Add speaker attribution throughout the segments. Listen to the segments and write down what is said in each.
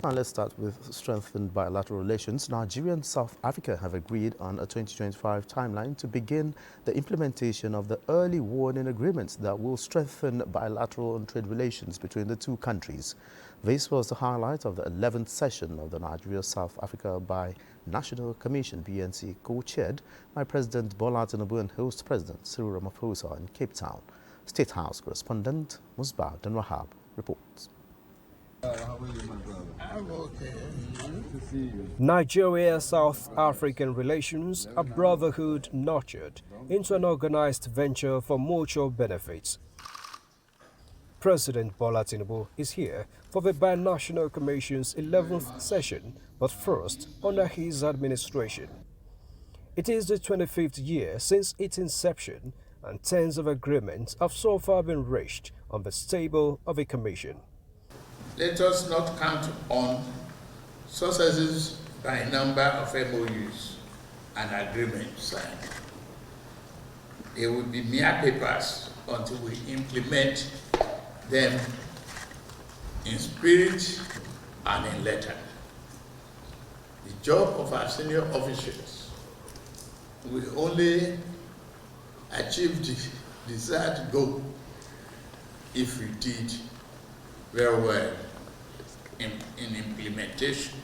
Speaker 1: Now let's start with strengthened bilateral relations. Nigeria and South Africa have agreed on a 2025 timeline to begin the implementation of the early warning agreements that will strengthen bilateral and trade relations between the two countries. This was the highlight of the 11th session of the Nigeria-South Africa Bi-National Commission (BNC) co-chaired by President Bola Tinubu and host President Cyril Ramaphosa in Cape Town. State House correspondent Musbau Dan-Wahab reports.
Speaker 2: Nigeria-South African relations are brotherhood nurtured into an organized venture for mutual benefits. President Bola Tinubu is here for the Bi-National Commission's 11th session, but first under his administration. It is the 25th year since its inception, and tens of agreements have so far been reached on the stable of a commission.
Speaker 3: Let us not count on successes by number of MOUs and agreements signed. They will be mere papers until we implement them in spirit and in letter. The job of our senior officials will only achieve the desired goal if we did very well in implementation.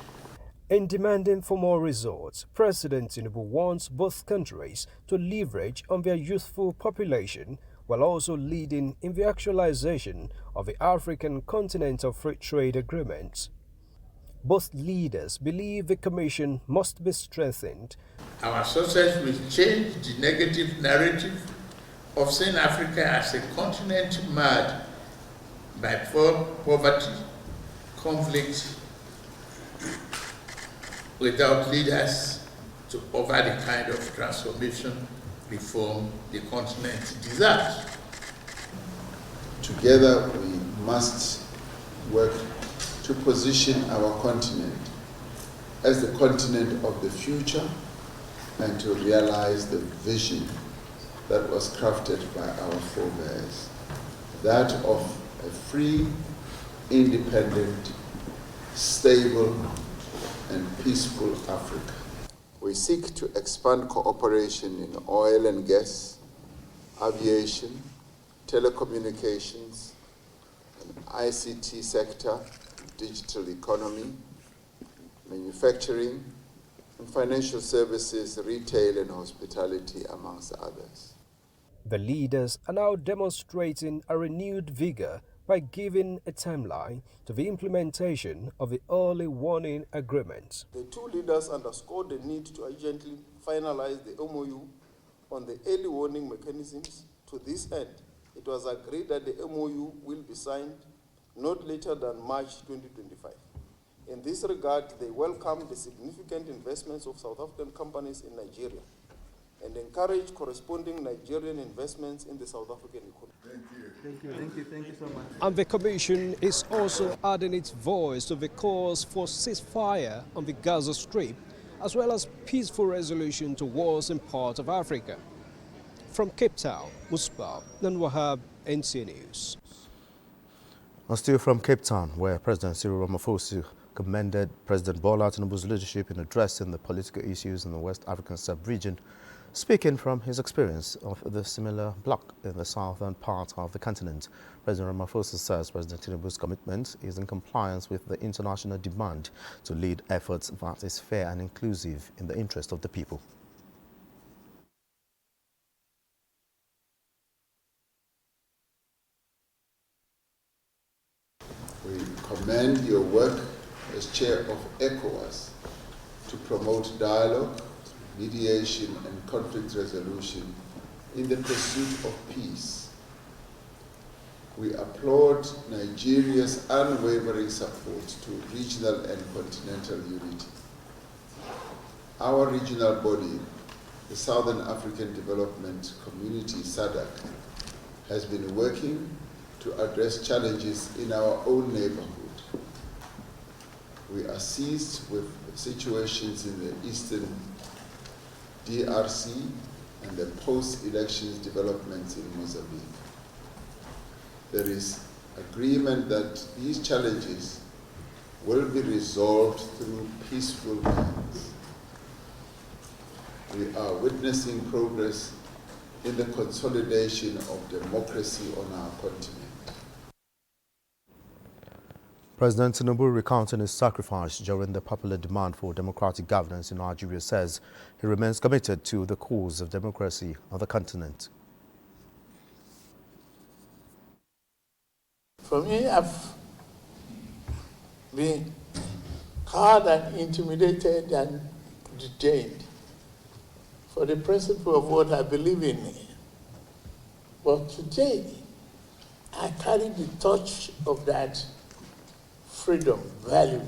Speaker 2: In demanding for more results, President Tinubu wants both countries to leverage on their youthful population while also leading in the actualization of the African Continental Free Trade Agreement. Both leaders believe the Commission must be strengthened.
Speaker 3: Our success will change the negative narrative of seeing Africa as a continent marred by poverty, conflict, without leaders to offer the kind of transformation, reform the continent deserves.
Speaker 4: Together we must work to position our continent as the continent of the future and to realize the vision that was crafted by our forebears, that of a free, independent, stable, and peaceful Africa. We seek to expand cooperation in oil and gas, aviation, telecommunications, and ICT sector, digital economy, manufacturing, and financial services, retail and hospitality, amongst others.
Speaker 2: The leaders are now demonstrating a renewed vigor by giving a timeline to the implementation of the early warning agreement.
Speaker 5: The two leaders underscored the need to urgently finalize the MOU on the early warning mechanisms. To this end, it was agreed that the MOU will be signed not later than March 2025. In this regard, they welcome the significant investments of South African companies in Nigeria and encourage corresponding Nigerian investments in the South African economy.
Speaker 2: Thank you so much. And the Commission is also adding its voice to the calls for ceasefire on the Gaza Strip, as well as peaceful resolution to wars in parts of Africa. From Cape Town, Musbau Dan-Wahab, NC News.
Speaker 1: And still from Cape Town, where President Cyril Ramaphosa commended President Bola Tinubu's leadership in addressing the political issues in the West African sub-region. Speaking from his experience of the similar bloc in the southern part of the continent, President Ramaphosa says President Tinubu's commitment is in compliance with the international demand to lead efforts that is fair and inclusive in the interest of the people.
Speaker 4: We commend your work as chair of ECOWAS to promote dialogue, mediation and conflict resolution in the pursuit of peace. We applaud Nigeria's unwavering support to regional and continental unity. Our regional body, the Southern African Development Community (SADC), has been working to address challenges in our own neighborhood. We are seized with situations in the eastern DRC and the post-elections developments in Mozambique. There is agreement that these challenges will be resolved through peaceful means. We are witnessing progress in the consolidation of democracy on our continent.
Speaker 1: President Tinubu, recounting his sacrifice during the popular demand for democratic governance in Nigeria, says he remains committed to the cause of democracy on the continent.
Speaker 3: For me, I've been hard and intimidated and detained for the principle of what I believe in. But today, I carry the touch of that freedom, value,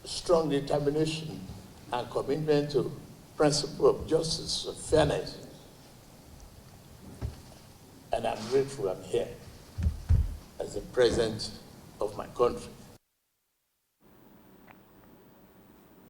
Speaker 3: strong determination, and commitment to principle of justice, of fairness. And I'm grateful I'm here as the president of my country.